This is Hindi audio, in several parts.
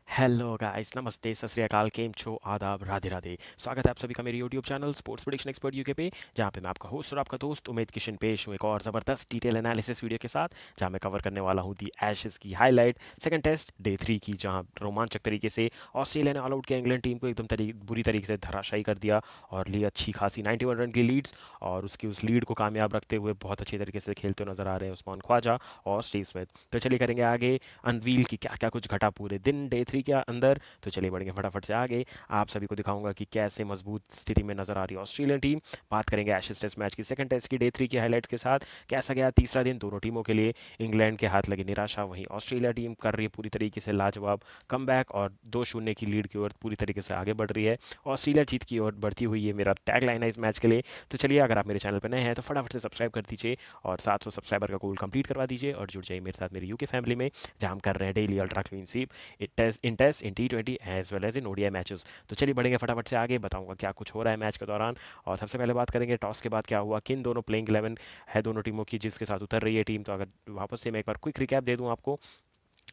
हेलो गाइस, नमस्ते, सत श्री अकाल, केम छो, आदाब, राधे राधे। स्वागत है आप सभी का मेरे YouTube channel sports prediction expert UK पे, जहाँ पे मैं आपका होस्ट और आपका दोस्त उमेद किशन पेश हूँ एक और ज़बरदस्त डिटेल एनालिसिस वीडियो के साथ, जहाँ मैं कवर करने वाला हूँ दी एशेज़ की हाईलाइट सेकंड टेस्ट डे 3 की, जहाँ रोमांचक तरीके से ऑस्ट्रेलिया ने ऑल आउट किया इंग्लैंड टीम को, एकदम बुरी तरीके से धराशायी कर दिया और ली अच्छी खासी 91 रन की लीड्स। और उसकी उस लीड को कामयाब रखते हुए बहुत अच्छे तरीके से खेलते हुए नजर आ रहे हैं उस्मान ख्वाजा और स्टीव स्मिथ। तो चलिए करेंगे आगे अनवील की क्या क्या कुछ घटा पूरे दिन डे 3 के अंदर। तो चलिए बढ़ेंगे फटाफट से आगे। आप सभी को दिखाऊंगा कि कैसे मजबूत स्थिति में नजर आ रही है ऑस्ट्रेलियन टीम। बात करेंगे एशेज टेस्ट मैच की सेकंड टेस्ट की डे 3 की हाईलाइट्स के साथ, कैसा गया तीसरा दिन दोनों टीमों के लिए। इंग्लैंड के हाथ लगी निराशा, वहीं ऑस्ट्रेलिया टीम कर रही है पूरी तरीके से लाजवाब कमबैक और 2-0 की लीड की ओर पूरी तरीके से आगे बढ़ रही है। ऑस्ट्रेलिया जीत की ओर बढ़ती हुई है, मेरा टैग लाइन है इस मैच के लिए। तो चलिए, अगर आप मेरे चैनल पर नए हैं तो फटाफट से सब्सक्राइब कर दीजिए और 700 सब्सक्राइबर का गोल कंप्लीट करवा दीजिए और जुड़ जाइए मेरे साथ मेरी यूके फैमिली में, जहाँ हम कर रहे हैं daily ultra clean sweep test in T20 as well as in ODI matches. तो चलिए बढ़ेंगे फटाफट से आगे, बताऊंगा क्या कुछ हो रहा है मैच के दौरान। और सबसे पहले बात करेंगे टॉस के बाद क्या हुआ, किन दोनों प्लेइंग 11 है दोनों टीमों की जिसके साथ उतर रही है टीम। तो अगर वापस से मैं एक बार क्विक रिकैप दे दूं आपको,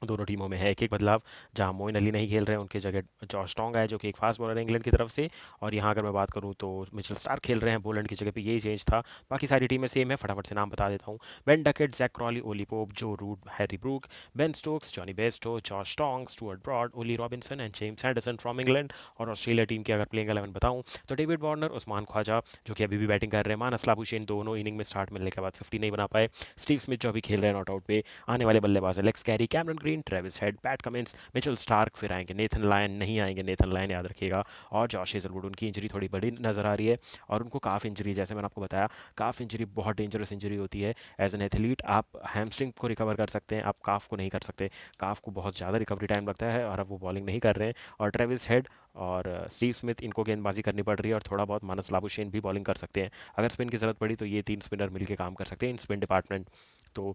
दोनों टीमों में है एक एक बदलाव। जहां मोइन अली नहीं खेल रहे हैं, उनके जगह जॉश टोंग है जो कि एक फास्ट बॉलर है इंग्लैंड की तरफ से। और यहाँ अगर मैं बात करूँ तो मिचेल स्टार्क खेल रहे हैं, बोलैंड की जगह पे यही चेंज था। बाकी सारी टीमें सेम है, फटाफट से नाम बता देता हूँ। Ben Duckett, Jack Crawley, Ollie Pope, Joe Root, Harry Brook, Ben Stokes, Jonny Bairstow, Josh Tongue, Stuart Broad, Ollie Robinson and James Anderson from England. और ऑस्ट्रेलिया टीम की अगर प्लेइंग 11 बताऊँ तो डेविड वार्नर, उस्मान ख्वाजा जो कि अभी भी बैटिंग कर रहे हैं, मानस लाबुशेन दोनों इनिंग में स्टार्ट मिलने के बाद 50 नहीं बना पाए, स्टीव स्मिथ जो अभी खेल रहे हैं नॉट आउट पे, आने वाले बल्लेबाज Alex Carey, Cameron green, Travis head, PAT Cummins, Mitchell Starc फिर आएंगे, नेथन लायन नहीं आएंगे, नेथन लायन याद रखिएगा, और जॉश हेजलवुड। उनकी इंजरी थोड़ी बड़ी नजर आ रही है और उनको काफ इंजरी, जैसे मैंने आपको बताया, काफ इंजरी बहुत डेंजरस इंजरी होती है। एज एन एथलीट आप हैमस्ट्रिंग को रिकवर कर सकते हैं, आप काफ को नहीं कर सकते। काफ को बहुत ज़्यादा रिकवरी टाइम लगता है और अब वो बॉलिंग नहीं कर रहे हैं। और ट्रेविस हेड और स्टीव स्मिथ इनको गेंदबाजी करनी पड़ रही है और थोड़ा बहुत मानस लाबुशेन भी बॉलिंग कर सकते हैं। अगर स्पिन की ज़रूरत पड़ी तो ये तीन स्पिनर मिलकर काम कर सकते हैं इन स्पिन डिपार्टमेंट। तो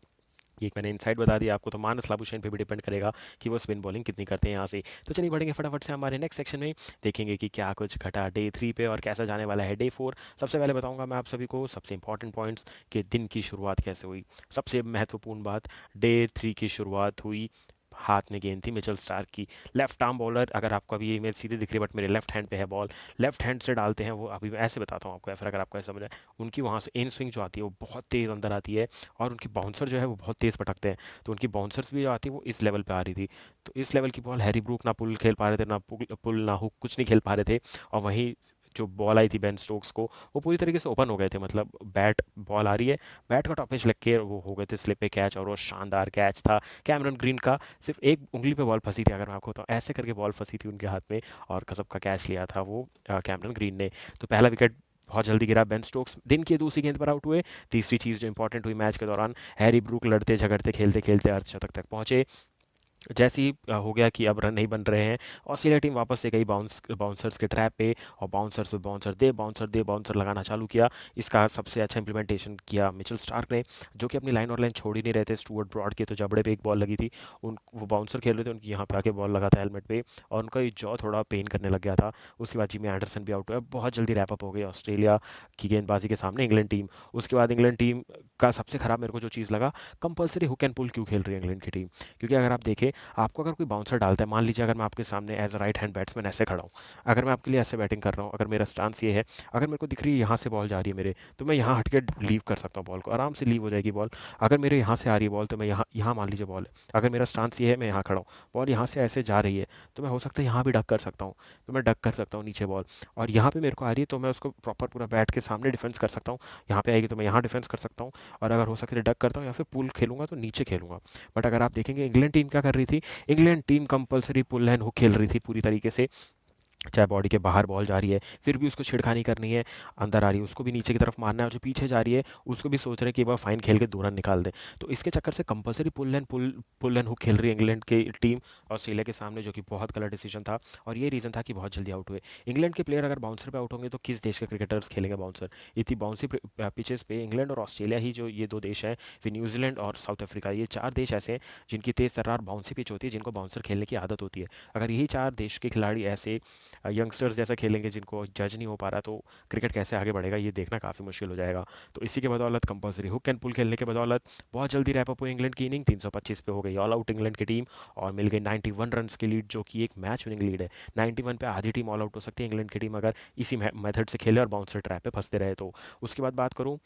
ये एक मैंने इनसाइड बता दिया आपको, तो मानस लाबुशेन पे भी डिपेंड करेगा कि वो स्पिन बॉलिंग कितनी करते हैं यहाँ से। तो चलिए बढ़ेंगे फटाफट से हमारे नेक्स्ट सेक्शन में, देखेंगे कि क्या कुछ घटा डे 3 पे और कैसा जाने वाला है डे 4। सबसे पहले बताऊंगा मैं आप सभी को सबसे इंपॉर्टेंट पॉइंट्स कि दिन की शुरुआत कैसे हुई। सबसे महत्वपूर्ण बात, डे 3 की शुरुआत हुई, हाथ में गेंद थी मिचेल स्टार्क की। लेफ्ट आर्म बॉलर, अगर आपको अभी ये इमेज सीधी दिख रही है बट मेरे लेफ्ट हैंड पे है बॉल, लेफ्ट हैंड से डालते हैं वो। अभी मैं ऐसे बताता हूँ आपको, या फिर अगर आपको ऐसा समझ आए, उनकी वहाँ से इन स्विंग जो आती है वो बहुत तेज़ अंदर आती है और उनकी बाउंसर जो है वो बहुत तेज़ पटकते हैं। तो उनकी बाउंसर्स भी जो आती है वो इस लेवल पे आ रही थी। तो इस लेवल की बॉल हैरी ब्रूक ना पुल खेल पा रहे थे, ना पुल ना हुक, कुछ नहीं खेल पा रहे थे। और वहीं जो बॉल आई थी बेन स्टोक्स को, वो पूरी तरीके से ओपन हो गए थे, मतलब बैट बॉल आ रही है, बैट का टॉपिश लग के वो हो गए थे स्लिप पे कैच, और वो शानदार कैच था कैमरन ग्रीन का। सिर्फ एक उंगली पे बॉल फंसी थी, अगर मैं आपको तो ऐसे करके बॉल फंसी थी उनके हाथ में और गजब का कैच लिया था वो कैमरन ग्रीन ने। तो पहला विकेट बहुत जल्दी गिरा, बेन स्टोक्स दिन की दूसरी गेंद पर आउट हुए। तीसरी चीज़ जो इंपॉर्टेंट हुई मैच के दौरान, हैरी ब्रूक लड़ते झगड़ते खेलते खेलते अर्धशतक तक पहुंचे। जैसे ही हो गया कि अब रन नहीं बन रहे हैं, ऑस्ट्रेलिया टीम वापस से गई बाउंसर्स के ट्रैप पे और बाउंसर्स पे बाउंसर लगाना चालू किया। इसका सबसे अच्छा इंप्लीमेंटेशन किया मिचेल स्टार्क ने, जो कि अपनी लाइन और लाइन छोड़ ही नहीं रहे थे। स्टुअर्ट ब्रॉड के तो जबड़े पे एक बॉल लगी थी, उन वो बाउंसर खेल रहे थे, उनकी यहाँ पे आके बॉल लगा था हेलमेट पे और उनका ये जॉ थोड़ा पेन करने लग गया था। उसके बाद जिमी एंडरसन भी आउट हुआ, बहुत जल्दी रैप अप हो गई ऑस्ट्रेलिया की गेंदबाजी के सामने इंग्लैंड टीम। उसके बाद इंग्लैंड टीम का सबसे खराब मेरे को जो चीज़ लगा, कंपलसरी हुक एंड पुल क्यों खेल रही है इंग्लैंड की टीम। क्योंकि अगर आप देखें, आपको अगर कोई बाउंसर डालता है, मान लीजिए अगर मैं आपके सामने as a right hand batsman ऐसे खड़ा हूँ, अगर मैं आपके लिए ऐसे बैटिंग कर रहा हूँ, अगर मेरा स्टांस ये है, अगर मेरे को दिख रही है यहाँ से बॉल जा रही है मेरे, तो मैं यहाँ हट के लीव कर सकता हूँ बॉल को, आराम से लीव हो जाएगी बॉल। अगर मेरे यहाँ से आ रही है बॉल तो मैं यहाँ यहाँ मान लीजिए बॉल है, अगर मेरा स्टांस ये है, मैं यहाँ खड़ा हूँ, बॉल यहाँ से ऐसे जा रही है, तो मैं हो सकता है यहाँ भी डक कर सकता हूँ, तो मैं डक कर सकता हूँ नीचे बॉल। और यहाँ पे मेरे को आ रही है तो मैं उसको प्रॉपर पूरा बैट के सामने डिफेंस कर सकता हूँ, यहाँ पे आएगी तो मैं यहाँ डिफेंस कर सकता हूँ। और अगर हो सके तो डक करता हूँ या फिर पुल खेलूंगा तो नीचे खेलूंगा। बट अगर आप देखेंगे इंग्लैंड टीम क्या कर रही थी, England team compulsory pull and hook खेल रही थी पूरी तरीके से। चाहे बॉडी के बाहर बॉल जा रही है फिर भी उसको छेड़खानी करनी है, अंदर आ रही है उसको भी नीचे की तरफ मारना है, और जो पीछे जा रही है उसको भी सोच रहे हैं कि वह फाइन खेल के दो रन निकाल दे। तो इसके चक्कर से कंपलसरी पुल एंड हुक खेल रही है इंग्लैंड की टीम ऑस्ट्रेलिया के सामने, जो कि बहुत गलत डिसीजन था और ये रीज़न था कि बहुत जल्दी आउट हुए। इंग्लैंड के प्लेयर अगर बाउंसर पे आउट होंगे तो किस देश के क्रिकेटर्स खेलेंगे बाउंसर। इतनी बाउंसी पिचेस पे इंग्लैंड और ऑस्ट्रेलिया ही जो ये दो देश हैं, फिर न्यूजीलैंड और साउथ अफ्रीका, ये चार देश ऐसे हैं जिनकी तेज़ तर्रार बाउंसी पिच होती है, जिनको बाउंसर खेलने की आदत होती है। अगर यही चार देश के खिलाड़ी ऐसे यंगस्टर्स जैसा खेलेंगे जिनको जज नहीं हो पा रहा, तो क्रिकेट कैसे आगे बढ़ेगा ये देखना काफ़ी मुश्किल हो जाएगा। तो इसी के बदौलत कंपल्सरी हुक एंड पुल खेलने के बदौलत बहुत जल्दी रैप अप हुई इंग्लैंड की इनिंग, 325 पे हो गई ऑल आउट इंग्लैंड की टीम और मिल गई 91 रन की लीड, जो कि एक मैच विनिंग लीड है। 91 पे आधी टीम ऑल आउट हो सकती है इंग्लैंड की टीम अगर इसी मेथड से खेले और बाउंसर ट्रैप पे फंसते रहे तो। उसके बाद बात करूँ,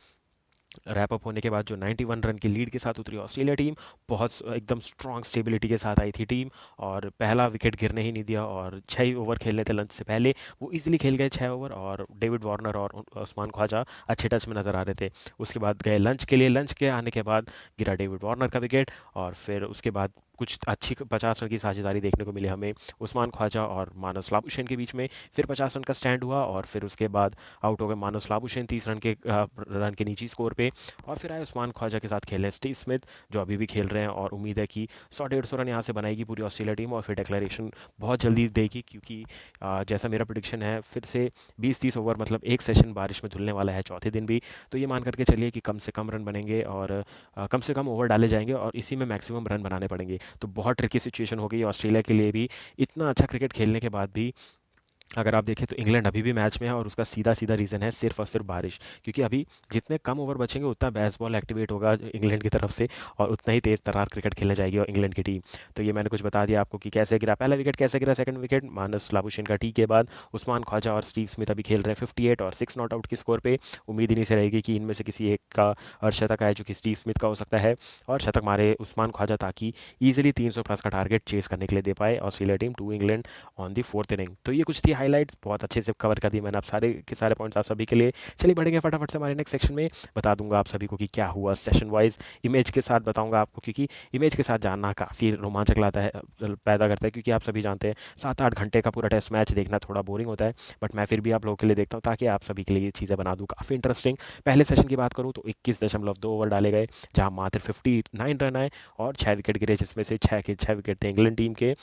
रैप अप होने के बाद जो 91 रन की लीड के साथ उतरी ऑस्ट्रेलिया टीम, बहुत एकदम स्ट्रॉन्ग स्टेबिलिटी के साथ आई थी टीम और पहला विकेट गिरने ही नहीं दिया और 6 ओवर खेलने थे लंच से पहले, वो इजीली खेल गए 6 ओवर और डेविड वार्नर और उस्मान ख्वाजा अच्छे टच में नज़र आ रहे थे। उसके बाद गए लंच के लिए, लंच के आने के बाद गिरा डेविड वार्नर का विकेट और फिर उसके बाद कुछ अच्छी 50 रन की साझेदारी देखने को मिली हमें उस्मान ख्वाजा और मानस लाबुशेन के बीच में। फिर 50 रन का स्टैंड हुआ और फिर उसके बाद आउट हो गए मानस लाबुशेन 30 रन के नीची स्कोर पे और फिर आए उस्मान ख्वाजा के साथ खेले स्टीव स्मिथ, जो अभी भी खेल रहे हैं और उम्मीद है कि 100-150 रन यहाँ से बनाएगी पूरी ऑस्ट्रेलिया टीम और फिर डिक्लेरेशन बहुत जल्दी देगी, क्योंकि जैसा मेरा प्रिडिक्शन है फिर से 20-30 ओवर मतलब एक सेशन बारिश में धुलने वाला है चौथे दिन भी। तो ये मान करके चलिए कि कम से कम रन बनेंगे और कम से कम ओवर डाले जाएंगे और इसी में मैक्सिमम रन बनाने पड़ेंगे। तो बहुत ट्रिकी सिचुएशन हो गई ऑस्ट्रेलिया के लिए भी, इतना अच्छा क्रिकेट खेलने के बाद भी। अगर आप देखें तो इंग्लैंड अभी भी मैच में है और उसका सीधा सीधा रीज़न है सिर्फ और सिर्फ बारिश, क्योंकि अभी जितने कम ओवर बचेंगे उतना बेसबॉल एक्टिवेट होगा इंग्लैंड की तरफ से और उतना ही तेज़ तर्रार क्रिकेट खेलने जाएगी और इंग्लैंड की टीम। तो ये मैंने कुछ बता दिया आपको कि कैसे गिरा पहला विकेट, कैसे गिरा सेकंड विकेट, मानस लाबुशेन का टी के बाद उस्मान ख्वाजा और स्टीव स्मिथ अभी खेल रहे हैं 58 और 6 नॉट आउट की स्कोर पे। उम्मीद इन्हीं से रहेगी कि इनमें से किसी एक का अर्धशतक आए, जो कि स्टीव स्मिथ का हो सकता है, और शतक मारे उस्मान ख्वाजा ताकि ईजिली 300 प्लस का टारगेट चेस करने के लिए दे पाए Australia team to England on the fourth inning. तो ये कुछ थी हाईलाइट्स, बहुत अच्छे से कवर कर दिए मैंने आप सारे के सारे पॉइंट्स आप सभी के लिए। चलिए बढ़ेंगे फटाफट से हमारे नेक्स्ट सेक्शन में, बता दूंगा आप सभी को कि क्या हुआ सेशन वाइज, इमेज के साथ बताऊंगा आपको, क्योंकि इमेज के साथ जानना काफ़ी रोमांचक लाता है, पैदा करता है, क्योंकि आप सभी जानते हैं 7-8 घंटे का पूरा टेस्ट मैच देखना थोड़ा बोरिंग होता है, बट मैं फिर भी आप लोगों के लिए देखता हूँ ताकि आप सभी के लिए ये चीज़ें बना दूँ काफ़ी इंटरेस्टिंग। पहले सेशन की बात करूँ तो 21.2 ओवर डाले गए, जहाँ मात्र 59 रन आए और 6 विकेट गिरे, जिसमें से 6 के 6 विकेट थे इंग्लैंड टीम के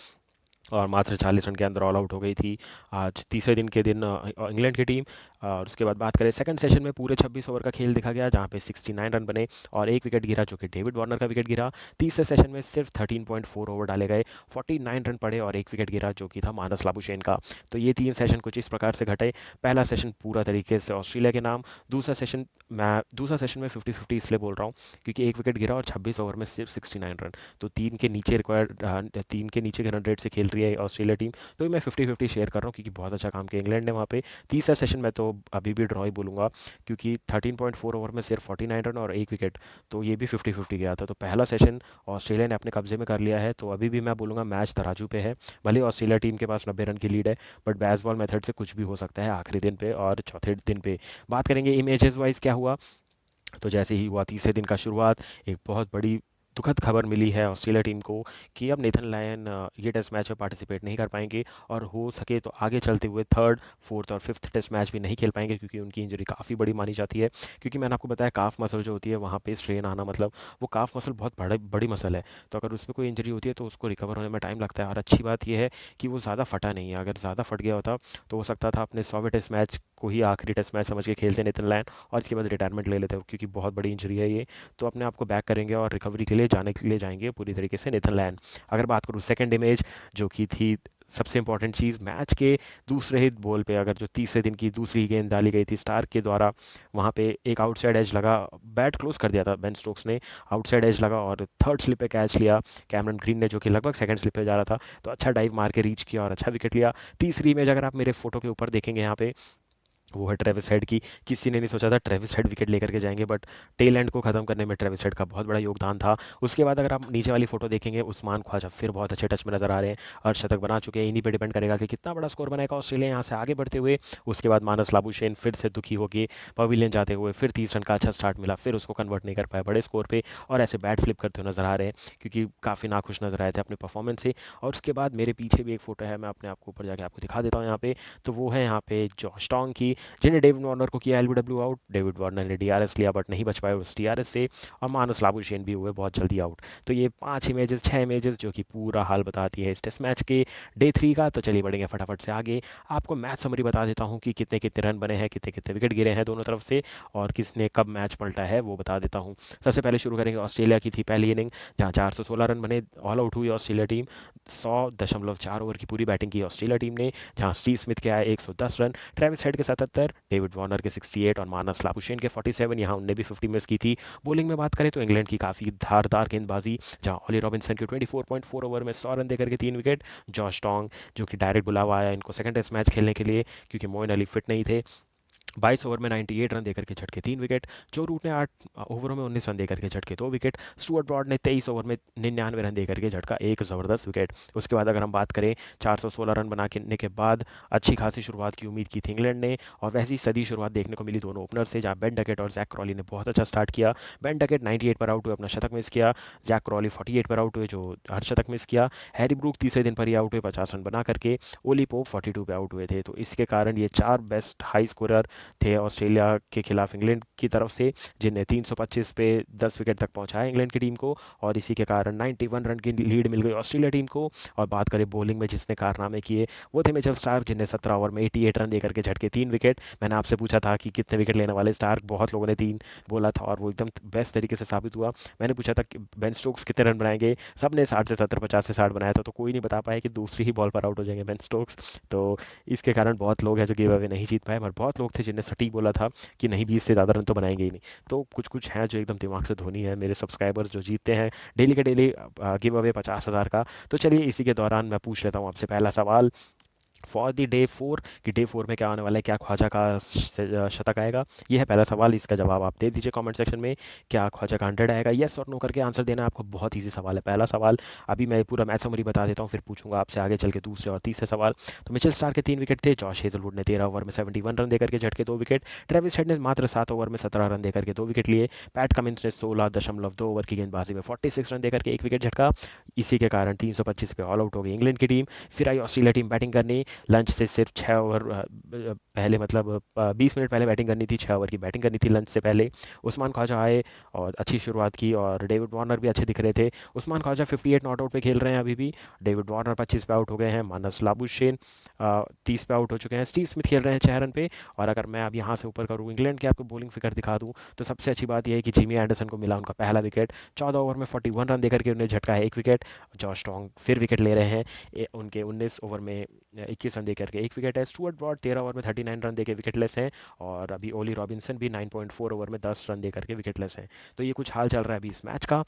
और मात्र 40 रन के अंदर ऑल आउट हो गई थी आज तीसरे दिन के दिन इंग्लैंड की टीम। और उसके बाद बात करें सेकंड सेशन में पूरे 26 ओवर का खेल दिखा गया, जहां पे 69 रन बने और एक विकेट गिरा, जो कि डेविड वार्नर का विकेट गिरा। तीसरे सेशन में सिर्फ 13.4 ओवर डाले गए, 49 रन पड़े और एक विकेट गिरा, जो कि था मानस लाबुशेन का। तो ये तीन सेशन कुछ इस प्रकार से घटे। पहला सेशन पूरा तरीके से ऑस्ट्रेलिया के नाम, दूसरा सेशन में 50-50 इसलिए बोल रहा हूँ क्योंकि एक विकेट गिरा और 26 ओवर में सिर्फ 69 रन, तो तीन के नीचे के रन रेट से खेल रही है ऑस्ट्रेलिया टीम। तो मैं 50-50 शेयर कर रहा हूँ क्योंकि बहुत अच्छा काम किया इंग्लैंड ने वहाँ पे। तीसरा सेशन में तो अभी भी ड्रॉ ही बोलूँगा, क्योंकि 13.4 ओवर में सिर्फ 49 रन और एक विकेट, तो ये भी 50-50 गया था। तो पहला सेशन ऑस्ट्रेलिया ने अपने कब्जे में कर लिया है, तो अभी भी मैं बोलूँगा मैच तराजू पे है। भले ऑस्ट्रेलिया टीम के पास 90 रन की लीड है, बट बेसबॉल मेथड से कुछ भी हो सकता है आखिरी दिन पे और चौथे दिन पे। बात करेंगे इमेजेस वाइज क्या हुआ, तो जैसे ही हुआ तीसरे दिन का शुरुआत, एक बहुत बड़ी दुखद खबर मिली है ऑस्ट्रेलिया टीम को कि अब नेथन लायन ये टेस्ट मैच में पार्टिसिपेट नहीं कर पाएंगे और हो सके तो आगे चलते हुए थर्ड, फोर्थ और फिफ्थ टेस्ट मैच भी नहीं खेल पाएंगे, क्योंकि उनकी इंजरी काफ़ी बड़ी मानी जाती है। क्योंकि मैंने आपको बताया काफ मसल जो होती है वहाँ पे स्ट्रेन आना, मतलब वो काफ मसल बहुत बड़ी मसल है, तो अगर उसमें कोई इंजरी होती है तो उसको रिकवर होने में टाइम लगता है। और अच्छी बात यह है कि वो ज़्यादा फटा नहीं है, अगर ज़्यादा फट गया होता तो हो सकता था अपने 100वें टेस्ट मैच को ही आखिरी टेस्ट मैच समझ के खेलते नेथन लायन और इसके बाद रिटायरमेंट ले लेते, क्योंकि बहुत बड़ी इंजरी है ये। तो अपने आप को बैक करेंगे और रिकवरी के लिए जाएंगे पूरी तरीके से नेथन लायन। अगर बात करूँ सेकंड इमेज, जो कि थी सबसे इंपॉर्टेंट चीज़ मैच के दूसरे ही बॉल पे, अगर जो तीसरे दिन की दूसरी गेंद डाली गई थी स्टार्क के द्वारा, वहाँ पे एक आउटसाइड एज लगा, बैट क्लोज कर दिया था बेन स्टोक्स ने, आउटसाइड एज लगा और थर्ड स्लिप पे कैच लिया कैमरन ग्रीन ने, जो कि लगभग सेकंड स्लिप पे जा रहा था, तो अच्छा डाइव मार के रीच किया और अच्छा विकेट लिया। तीसरी इमेज अगर आप मेरे फोटो के ऊपर देखेंगे यहाँ पे, वो है ट्रेविस हेड की। किसी ने नहीं सोचा था ट्रेविस हेड विकेट लेकर के जाएंगे, बट टेल एंड को ख़त्म करने में ट्रेविस हेड का बहुत बड़ा योगदान था। उसके बाद अगर आप नीचे वाली फोटो देखेंगे, उस्मान ख्वाजा फिर बहुत अच्छे टच में नजर आ रहे हैं, अर्धशतक बना चुके हैं। इन्हीं पे डिपेंड करेगा कि कितना बड़ा स्कोर बनाएगा ऑस्ट्रेलिया यहाँ से आगे बढ़ते हुए। उसके बाद मानस लाबुशेन फिर से दुखी होकर पवेलियन जाते हुए फिर 30 रन का अच्छा स्टार्ट मिला, फिर उसको कन्वर्ट नहीं कर पाए बड़े स्कोर पर और ऐसे बैट फ्लिप करते हुए नजर आ रहे हैं, क्योंकि काफ़ी नाखुश नजर आए थे अपने परफॉर्मेंस से। और उसके बाद मेरे पीछे भी एक फोटो है, मैं अपने आपको ऊपर जाके आपको दिखा देता हूँ यहाँ पे, तो वो है यहाँ पे जॉश टोंग की, जिन्हें डेविड वार्नर को किया एलबीडब्ल्यू आउट। डेविड वार्नर ने डीआरएस लिया बट नहीं बच पाए उस डीआरएस से, और मानुस लाबुशेन भी हुए बहुत जल्दी आउट। तो ये 5 इमेजेस 6 इमेजेस जो कि पूरा हाल बताती है इस टेस्ट मैच के डे 3 का। तो चलिए बढ़ेंगे फटाफट से आगे। आपको मैच समरी बता देता हूँ कि कितने कितने रन बने हैं, कितने कितने विकेट गिरे हैं दोनों तरफ से, और किसने कब मैच पलटा है वो बता देता हूँ। सबसे पहले शुरू करेंगे ऑस्ट्रेलिया की थी पहली इनिंग, जहाँ 416 रन बने, ऑल आउट हुई ऑस्ट्रेलिया टीम। 100.4 ओवर की पूरी बैटिंग की ऑस्ट्रेलिया टीम ने, जहाँ स्टीव स्मिथ के आए 110 रन, ट्रेविस हेड के 77, डेविड वार्नर के 68 और मानस लाबुशेन के 47। यहाँ उनने भी 50 मिस की थी। बॉलिंग में बात करें तो इंग्लैंड की काफ़ी धारदार गेंदबाजी, जहाँ ओली रॉबिन्सन के 24.4 ओवर में 100 रन देकर के 3 विकेट। जॉश टोंग जो कि डायरेक्ट बुलावा आया इनको सेकंड टेस्ट मैच खेलने के लिए, क्योंकि मोइन अली फिट नहीं थे, 22 ओवर में 98 रन देकर के झटके 3 विकेट। जो रूट ने 8 ओवरों में 19 रन देकर के झटके 2 विकेट। स्टुअर्ट ब्रॉड ने 23 ओवर में 99 रन देकर के झटका एक ज़बरदस्त विकेट। उसके बाद अगर हम बात करें, 416 रन बनाने के बाद अच्छी खासी शुरुआत की उम्मीद की थी इंग्लैंड ने, और वैसी सदी शुरुआत देखने को मिली दोनों ओपनर से, जहाँ बेन डकेट और जैक क्रॉली ने बहुत अच्छा स्टार्ट किया। बेन डकेट 98 पर आउट हुए, अपना शतक मिस किया। जैक क्रॉली 48 पर आउट हुए, जो अर्धशतक मिस किया। हैरी ब्रूक तीसरे दिन पर ही आउट हुए 50 रन बना करके। ओली पोप 42 पे आउट हुए थे। तो इसके कारण ये 4 बेस्ट हाई स्कोरर थे ऑस्ट्रेलिया के खिलाफ इंग्लैंड की तरफ से, जिन्हें 325 पे 10 विकेट तक पहुंचाया इंग्लैंड की टीम को, और इसी के कारण 91 रन की लीड मिल गई ऑस्ट्रेलिया टीम को। और बात करें बॉलिंग में जिसने कारनामे किए, वो थे मिचेल स्टार्क, जिन्हें 17 ओवर में 88 रन देकर के झटके 3 विकेट। मैंने आपसे पूछा था कि कितने विकेट लेने वाले स्टार्क, बहुत लोगों ने 3 बोला था, और वो एकदम बेस्ट तरीके से साबित हुआ। मैंने पूछा था कि बेन स्टोक्स कितने रन बनाएंगे, सब ने 60 से 70, 50 से 60 बनाया था, तो कोई नहीं बता पाया कि दूसरी ही बॉल पर आउट हो जाएंगे बेन स्टोक्स। तो इसके कारण बहुत लोग हैं जो गिव अवे नहीं जीत पाए, पर बहुत लोग थे जिन्हें सटीक बोला था कि नहीं 20 से ज़्यादा रन तो बनाएंगे ही नहीं। तो कुछ कुछ हैं जो एकदम दिमाग से धोनी है, मेरे सब्सक्राइबर्स जो जीतते हैं डेली के डेली गिव अवे 50,000 का। तो चलिए इसी के दौरान मैं पूछ लेता हूँ आपसे पहला सवाल फॉर द डे 4, कि डे 4 में क्या आने वाला है, क्या ख्वाजा का शतक आएगा। ये है पहला सवाल, इसका जवाब आप दे दीजिए कमेंट सेक्शन में। क्या ख्वाजा का 100 आएगा, येस और नो करके आंसर देना है आपको। बहुत ईजी सवाल है पहला सवाल। अभी मैं पूरा मैच समरी बता देता हूँ, फिर पूछूंगा आपसे आगे चल के दूसरे और तीसरे सवाल। तो मिचेल स्टार के 3 विकेट थे, जॉश हेजलवुड ने 13 ओवर में 71 रन देकर के झटके 2 विकेट। ट्रेविस हेड ने मात्र 7 ओवर में 17 रन देकर के 2 विकेट लिए। पैट कमिंस ने 16.2 ओवर की गेंदबाजी में 46 रन देकर के 1 विकेट झटका। इसी के कारण 325 पे ऑल आउट हो गई इंग्लैंड की टीम। फिर आई ऑस्ट्रेलिया टीम बैटिंग करने, लंच से सिर्फ 6 ओवर पहले, मतलब 20 मिनट पहले बैटिंग करनी थी, 6 ओवर की बैटिंग करनी थी लंच से पहले। उस्मान ख्वाजा आए और अच्छी शुरुआत की, और डेविड वार्नर भी अच्छे दिख रहे थे। उस्मान ख्वाजा 58 नॉट आउट पे खेल रहे हैं अभी भी। डेविड वार्नर 25 पे आउट हो गए हैं। मानस लाबुशेन 30 पे आउट हो चुके हैं। स्टीव स्मिथ खेल रहे हैं 6 रन पे। और अगर मैं अब यहाँ से ऊपर करूँ इंग्लैंड के आपको बॉलिंग फिगर दिखा दूँ, तो सबसे अच्छी बात यह है कि जिमी एंडरसन को मिला उनका पहला विकेट। 14 ओवर में 41 रन देकर के उन्हें झटका है 1 विकेट। जॉश टोंग फिर विकेट ले रहे हैं, उनके 19 ओवर में 21 रन देकर के 1 विकेट है। स्टुअर्ट ब्रॉड 13 ओवर में 39 रन देकर विकेटलेस हैं, और अभी ओली रॉबिन्सन भी 9.4 ओवर में 10 रन देकर के विकेटलेस हैं। तो ये कुछ हाल चल रहा है अभी इस मैच का।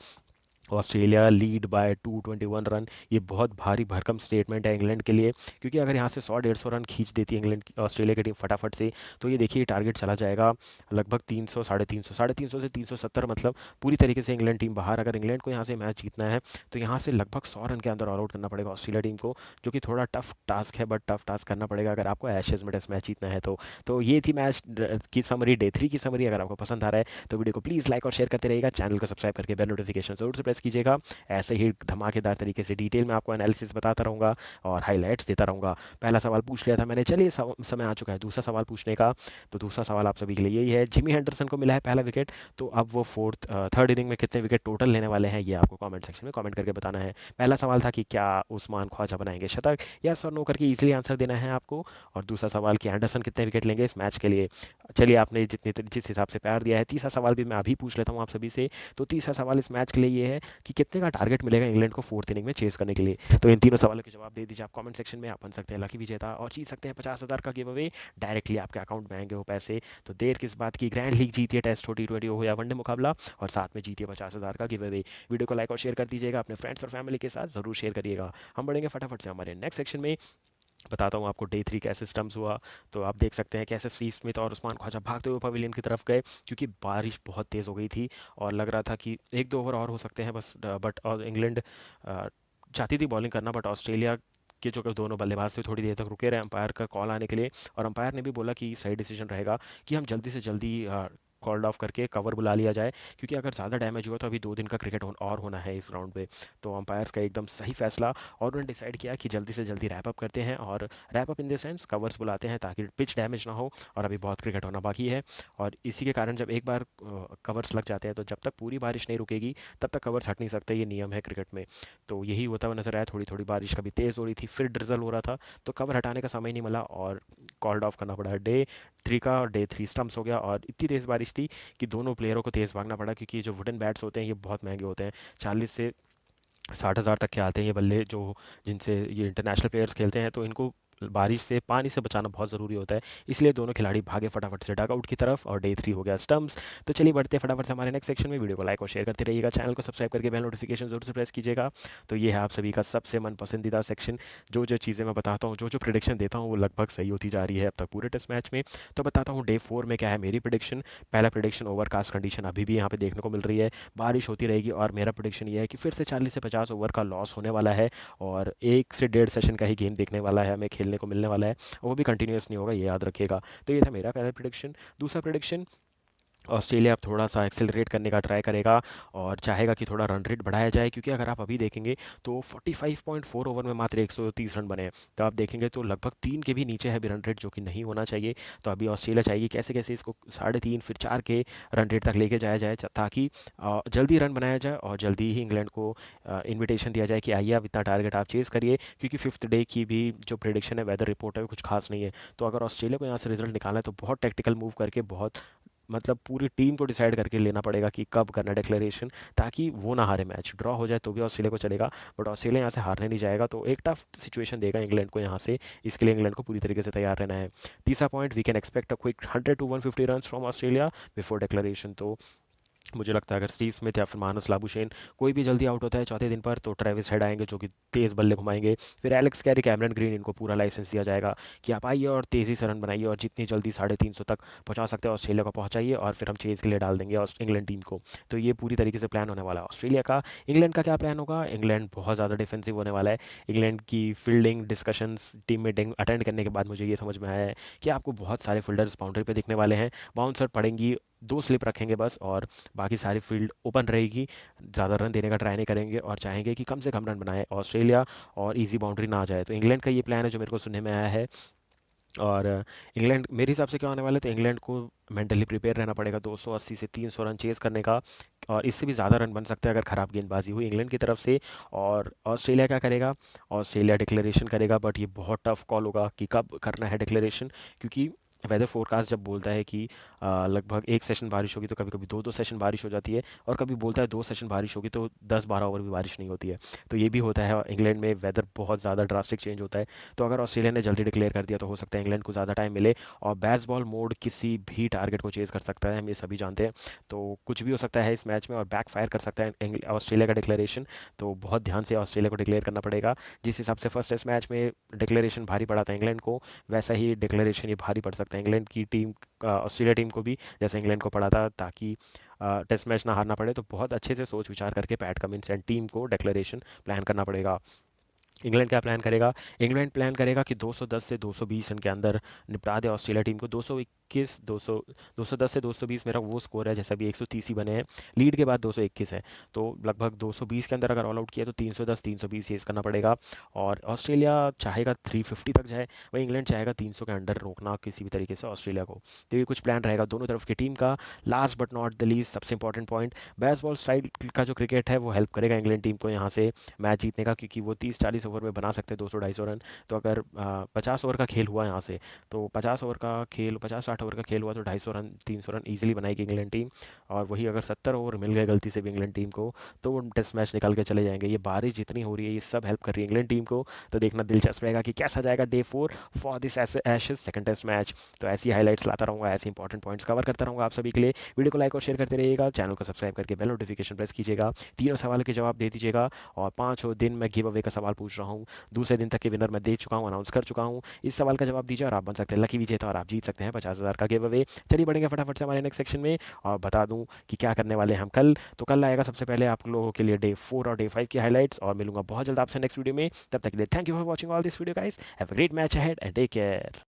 Australia lead by 221 run. ये बहुत भारी भरकम स्टेटमेंट है इंग्लैंड के लिए, क्योंकि अगर यहाँ से 100-150 रन खींच देती है ऑस्ट्रेलिया की टीम फटाफट से, तो ये देखिए टारगेट चला जाएगा लगभग 300, 350 से 370, मतलब पूरी तरीके से इंग्लैंड टीम बाहर। अगर इंग्लैंड को यहाँ से मैच जीतना है तो यहाँ से लगभग 100 रन के अंदर ऑल आउट करना पड़ेगा ऑस्ट्रेलिया टीम को, जो कि थोड़ा टफ टास्क है, बट टफ टास्क करना पड़ेगा अगर आपको एशेज में टेस्ट मैच जीतना है तो ये थी मैच की समरी, डे 3 की समरी। अगर आपको पसंद आ रहा है तो वीडियो को प्लीज़ लाइक और शेयर करते रहिएगा, चैनल को सब्सक्राइब करके बेल नोटिफिकेशन जरूर से प्रेस कीजिएगा। ऐसे ही धमाकेदार तरीके से डिटेल में आपको एनालिसिस बताता रहूँगा और हाइलाइट्स देता रहूँगा। पहला सवाल पूछ लिया था मैंने, चलिए समय आ चुका है दूसरा सवाल पूछने का। तो दूसरा सवाल आप सभी के लिए यही है, जिमी हेंडरसन को मिला है पहला विकेट, तो अब वो थर्ड इनिंग में कितने विकेट टोटल लेने वाले हैं, ये आपको कमेंट सेक्शन में कमेंट करके बताना है। पहला सवाल था कि क्या उस्मान ख्वाजा बनाएंगे शतक, यस और नो करके इजीली आंसर देना है आपको। और दूसरा सवाल कि एंडरसन कितने विकेट लेंगे इस मैच के लिए। चलिए आपने जिस हिसाब से प्यार दिया है, तीसरा सवाल भी मैं अभी पूछ लेता हूँ आप सभी से। तो तीसरा सवाल इस मैच के लिए ये है कि कितने का टारगेट मिलेगा इंग्लैंड को फोर्थ इनिंग में चेस करने के लिए। तो इन तीनों सवालों के जवाब दे दीजिए आप कमेंट सेक्शन में। आप बन सकते हैं लकी विजेता और जीत सकते हैं 50,000 का गिव अवे, डायरेक्टली आपके अकाउंट में आएंगे वो पैसे। तो देर किस बात की, ग्रैंड लीग जीतिए, टेस्ट हो, T20 हो या वनडे मुकाबला, और साथ में जीतिए 50,000 का गिव अवे। वीडियो को लाइक और शेयर कर दीजिएगा, अपने फ्रेंड्स और फैमिली के साथ ज़रूर शेयर करिएगा। हम बढ़ेंगे फटाफट से हमारे नेक्स्ट सेक्शन में। बताता हूँ आपको डे 3 कैसे सिस्टम्स हुआ। तो आप देख सकते हैं कैसे स्टीव स्मिथ और उस्मान ख्वाजा भागते हुए पवेलियन की तरफ गए, क्योंकि बारिश बहुत तेज़ हो गई थी और लग रहा था कि 1-2 ओवर और हो सकते हैं बस, बट और इंग्लैंड चाहती थी बॉलिंग करना, बट ऑस्ट्रेलिया के जो दोनों बल्लेबाज थे थोड़ी देर तक रुके रहे अंपायर का कॉल आने के लिए, और अंपायर ने भी बोला कि सही डिसीजन रहेगा कि हम जल्दी से जल्दी कॉल्ड ऑफ करके कवर बुला लिया जाए, क्योंकि अगर ज़्यादा डैमेज हुआ तो अभी 2 दिन का क्रिकेट और होना है इस ग्राउंड पे। तो अंपायर्स का एकदम सही फैसला, और उन्होंने डिसाइड किया कि जल्दी से जल्दी रैप अप करते हैं, और wrap up in the sense covers बुलाते हैं ताकि पिच डैमेज ना हो, और अभी बहुत क्रिकेट होना बाकी है। और इसी के कारण जब एक बार कवर्स लग जाते हैं तो जब तक पूरी बारिश नहीं रुकेगी तब तक कवर्स हट नहीं सकते, ये नियम है क्रिकेट में। तो यही होता हुआ नजर आया, थोड़ी थोड़ी बारिश कभी तेज़ हो रही थी, फिर ड्रिजल हो रहा था, तो कवर हटाने का समय नहीं मिला और कॉल्ड ऑफ करना पड़ा डे 3 का। और डे 3 स्टम्प्स हो गया, और इतनी तेज़ बारिश थी कि दोनों प्लेयरों को तेज़ भागना पड़ा, क्योंकि जो वुडन बैट्स होते हैं ये बहुत महंगे होते हैं। 40 से 60 हज़ार तक के आते हैं ये बल्ले, जो जिनसे ये इंटरनेशनल प्लेयर्स खेलते हैं, तो इनको बारिश से पानी से बचाना बहुत ज़रूरी होता है। इसलिए दोनों खिलाड़ी भागे फटाफट से डगआउट की तरफ, और डे 3 हो गया स्टम्प्स। तो चलिए बढ़ते हैं फटाफट से हमारे नेक्स्ट सेक्शन में। वीडियो को लाइक और शेयर करते रहिएगा, चैनल को सब्सक्राइब करके बेल नोटिफिकेशन जरूर से प्रेस कीजिएगा। तो ये है आप सभी का सबसे मन पसंदीदा सेक्शन। जो जो चीज़ें मैं बताता हूँ, जो जो प्रिडिक्शन देता हूँ, वो लगभग सही होती जा रही है अब तक पूरे टेस्ट मैच में। तो बताता हूँ डे 4 में क्या है मेरी प्रिडिक्शन। पहला प्रिडिक्शन, ओवरकास्ट कंडीशन अभी भी यहाँ पे देखने को मिल रही है, बारिश होती रहेगी, और मेरा प्रिडिक्शन ये है कि फिर से 40 से 50 ओवर का लॉस होने वाला है, और 1 से 1.5 सेशन का ही गेम देखने वाला है, हमें खेलने को मिलने वाला है, और वो भी कंटिन्यूस नहीं होगा, ये याद रखिएगा। तो ये था मेरा पहला प्रिडिक्शन। दूसरा प्रिडिक्शन, ऑस्ट्रेलिया अब थोड़ा-सा एक्सेलरेट करने का ट्राई करेगा, और चाहेगा कि थोड़ा रन रेट बढ़ाया जाए, क्योंकि अगर आप अभी देखेंगे तो 45.4 ओवर में मात्र 130 रन बने हैं। तो आप देखेंगे तो लगभग 3 के भी नीचे है अभी रन रेट, जो कि नहीं होना चाहिए। तो अभी ऑस्ट्रेलिया चाहेगी कैसे-कैसे इसको 3.5 फिर 4 के रन रेट तक लेके जाया जाए, ताकि जल्दी रन बनाया जाए और जल्दी ही इंग्लैंड को इन्विटेशन दिया जाए कि आइए अब इतना टारगेट आप चेज़ करिए, क्योंकि 5th डे की भी जो प्रेडिक्शन है, वेदर रिपोर्ट है, वो कुछ खास नहीं है। तो अगर ऑस्ट्रेलिया को यहाँ से रिजल्ट निकालना है तो बहुत टैक्टिकल मूव करके, बहुत मतलब पूरी टीम को डिसाइड करके लेना पड़ेगा कि कब करना है डिक्लेरेशन, ताकि वो ना हारे। मैच ड्रॉ हो जाए तो भी ऑस्ट्रेलिया को चलेगा, बट ऑस्ट्रेलिया यहाँ से हारने नहीं जाएगा, तो एक टफ सिचुएशन देगा इंग्लैंड को यहाँ से। इसके लिए इंग्लैंड को पूरी तरीके से तैयार रहना है। तीसरा point, we can expect a quick 100 to 150 run from Australia before declaration. तो मुझे लगता है अगर स्टीव स्मिथ या फिर मानस लाबुशेन कोई भी जल्दी आउट होता है चौथे दिन पर, तो ट्रेविस हेड आएंगे जो कि तेज़ बल्ले घुमाएंगे। फिर एलेक्स कैरी, कैमरन ग्रीन, इनको पूरा लाइसेंस दिया जाएगा कि आप आइए और तेज़ी से रन बनाइए, और जितनी जल्दी 350 तक पहुंचा सकते हैं ऑस्ट्रेलिया को पहुंचाइए, और फिर हम चेज़ के लिए डाल देंगे इंग्लैंड टीम को। तो ये पूरी तरीके से प्लान होने वाला है ऑस्ट्रेलिया का। इंग्लैंड का क्या प्लान होगा? इंग्लैंड बहुत ज़्यादा डिफेंसिव होने वाला है। इंग्लैंड की fielding discussions, team meeting attend करने के बाद मुझे ये समझ में आया है कि आपको बहुत सारे फील्डर्स बाउंड्री पे दिखने वाले हैं। बाउंसर पड़ेंगी, 2 स्लिप रखेंगे बस, और बाकी सारी फील्ड ओपन रहेगी। ज़्यादा रन देने का ट्राई नहीं करेंगे, और चाहेंगे कि कम से कम रन बनाए ऑस्ट्रेलिया, और इजी बाउंड्री ना आ जाए। तो इंग्लैंड का ये प्लान है जो मेरे को सुनने में आया है। और इंग्लैंड मेरे हिसाब से क्या होने वाला है, तो इंग्लैंड को मेंटली प्रिपेयर रहना पड़ेगा 280 से 300 रन चेज़ करने का, और इससे भी ज़्यादा रन बन सकते हैं अगर ख़राब गेंदबाजी हुई इंग्लैंड की तरफ से। और ऑस्ट्रेलिया क्या करेगा? ऑस्ट्रेलिया डिक्लेरेशन करेगा, बट ये बहुत टफ कॉल होगा कि कब करना है डिक्लेरेशन, क्योंकि वेदर फोरकास्ट जब बोलता है कि लगभग 1 सेशन बारिश होगी, तो कभी कभी 2-2 सेशन बारिश हो जाती है, और कभी बोलता है 2 सेशन बारिश होगी तो 10-12 ओवर भी बारिश नहीं होती है। तो ये भी होता है, इंग्लैंड में वेदर बहुत ज़्यादा ड्रास्टिक चेंज होता है। तो अगर ऑस्ट्रेलिया ने जल्दी डिक्लेयर कर दिया तो हो सकता है इंग्लैंड को ज़्यादा टाइम मिले, और बेसबॉल मोड किसी भी टारगेट को चेज़ कर सकता है, हम ये सभी जानते हैं। तो कुछ भी हो सकता है इस मैच में, और बैक फायर कर सकता है ऑस्ट्रेलिया का डिक्लेरेशन। तो बहुत ध्यान से ऑस्ट्रेलिया को डिक्लेयर करना पड़ेगा। जिस हिसाब से फर्स्ट टेस्ट मैच में डिक्लेरेशन भारी पड़ा था इंग्लैंड को, वैसा ही डिक्लेरेशन ये भारी पड़ सकता है इंग्लैंड की टीम, ऑस्ट्रेलिया टीम को भी, जैसे इंग्लैंड को पड़ा था, ताकि टेस्ट मैच ना हारना पड़े। तो बहुत अच्छे से सोच विचार करके पैट कमिंस एंड टीम को डिक्लेरेशन प्लान करना पड़ेगा। इंग्लैंड क्या प्लान करेगा? इंग्लैंड प्लान करेगा कि 210 से 220 रन के अंदर निपटा दे ऑस्ट्रेलिया टीम को। 221, 200, 210 से 220 मेरा वो स्कोर है, जैसा भी 130 ही बने हैं। लीड के बाद 221 है, तो लगभग 220 के अंदर अगर ऑल आउट किया तो 310, 320 चेज़ करना पड़ेगा। और ऑस्ट्रेलिया चाहेगा 350 तक जाए, वही इंग्लैंड चाहेगा 300 के अंडर रोकना किसी भी तरीके से ऑस्ट्रेलिया को। तो ये कुछ प्लान रहेगा दोनों तरफ की टीम का। Last but not the least, सबसे इंपॉर्टेंट पॉइंट, बेसबॉल स्टाइल का जो क्रिकेट है वो हेल्प करेगा इंग्लैंड टीम को यहाँ से मैच जीतने का, क्योंकि वो 30-40 ओवर में बना सकते हैं 200-250 रन। तो अगर 50 ओवर का खेल हुआ यहाँ से, तो 50 ओवर का खेल हुआ तो 250 रन, 300 रन ईजिली बनाएगी इंग्लैंड टीम। और वही अगर 70 ओवर मिल गए गलती से भी इंग्लैंड टीम को, तो वो टेस्ट मैच निकल के चले जाएंगे। ये बारिश जितनी हो रही है, ये सब हेल्प कर रही है इंग्लैंड टीम को। तो देखना दिलचस्प रहेगा कि कैसा जाएगा day 4 for this Ashes second test match. तो ऐसी हाईलाइट्स लाता रहूँगा, ऐसे इंपॉर्टेंट पॉइंट्स कवर करता रहूँगा आप सभी के लिए। वीडियो को लाइक और शेयर करते रहिएगा, चैनल को सब्सक्राइब करके बेल नोटिफिकेशन प्रेस कीजिएगा, तीनों सवालों के जवाब दे दीजिएगा। और 5 दिन मैं गिव अवे का सवाल पूछ रहा हूँ, दूसरे दिन तक के विनर मैं दे चुका हूँ, अनाउंस कर चुका हूँ। इस सवाल का जवाब दीजिए और आप बन सकते हैं लकी विजेता, और आप जीत सकते हैं 50,000 का गिव अवे। चलिए बढ़ेंगे फटाफट से हमारे नेक्स्ट सेक्शन में, और बता दूं कि क्या करने वाले हैं हम कल। तो कल आएगा सबसे पहले आप लोगों के लिए डे 4 और डे 5 की हाईलाइट्स, और मिलूंगा बहुत जल्द आपसे नेक्स्ट वीडियो में। तब तक के लिए thank you for watching all this video guys, have a great match ahead and take care.